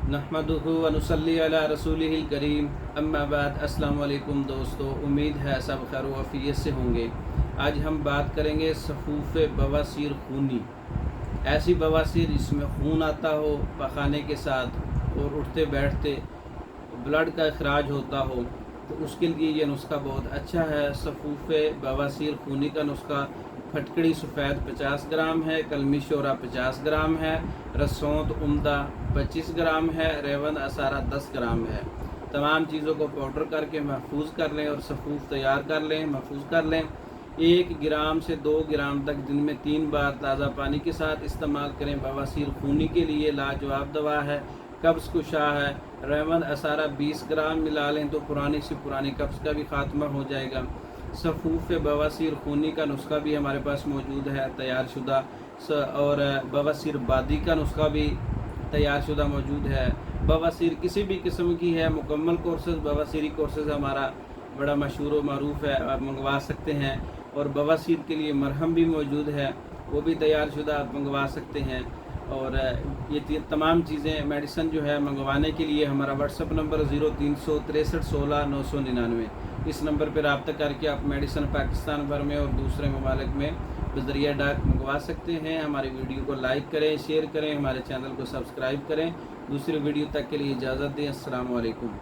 नहमदुहु व नुसल्ली अला रसूलिहिल करीम अम्मा बाद। अस्सलाम वालेकुम दोस्तों, उम्मीद है सब खैर व आफियत से होंगे। आज हम बात करेंगे सफूफ बवासीर खूनी, ऐसी बवासीर जिसमें खून आता हो पखाने के साथ और उठते बैठते ब्लड का अखराज होता हो, तो उसके लिए ये नुस्खा बहुत अच्छा है। सफूफ बवासीर खूनी का नुस्खा फटकड़ी सफ़ेद 50 ग्राम है, कलमी शोरा 50 ग्राम है, रसौंत उम्दा 25 ग्राम है, रेवंद असारा 10 ग्राम है। तमाम चीज़ों को पाउडर करके महफूज कर लें और सफूफ तैयार कर लें, महफूज कर लें। 1 ग्राम से 2 ग्राम तक दिन में 3 बार ताज़ा पानी के साथ इस्तेमाल करें। बवासीर खूनी के लिए लाजवाब दवा है। कब्ज़ कुशा है। रेवंद असारा 20 ग्राम मिला लें तो पुरानी से पुरानी कब्ज़ का भी खात्मा हो जाएगा। सफूफ बवासीर खूनी का नुस्खा भी हमारे पास मौजूद है तैयार शुदा, और बवासीर बादी का नुस्खा भी तैयार शुदा मौजूद है। बवासीर किसी भी किस्म की है, मुकम्मल कोर्सेज बवासीरी कोर्सेज हमारा बड़ा मशहूर व मरूफ है, आप मंगवा सकते हैं। और बवासीर के लिए मरहम भी मौजूद है, वो भी तैयार शुदा आप मंगवा सकते हैं। और ये तमाम चीज़ें मेडिसन जो है मंगवाने के लिए हमारा व्हाट्सअप नंबर 0363 16 999, इस नंबर पर रब्ता करके आप मेडिसन पाकिस्तान भर में और दूसरे ममालिक में बज़रिया डाक मंगवा सकते हैं। हमारी वीडियो को लाइक करें, शेयर करें, हमारे चैनल को सब्सक्राइब करें। दूसरे वीडियो तक के लिए इजाज़त दें। अस्सलाम वालेकुम।